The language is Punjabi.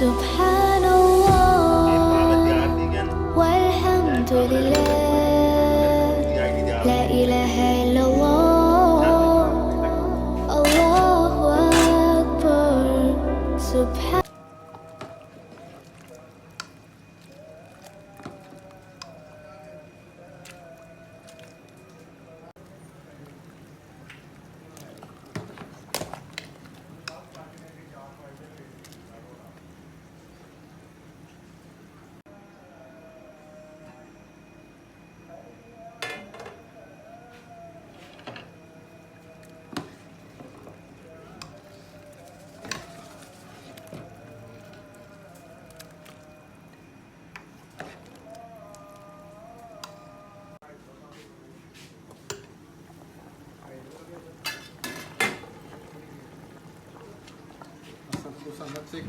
سبحان الله والحمد لله لا إله إلا الله الله أكبر سبحان Sangat sih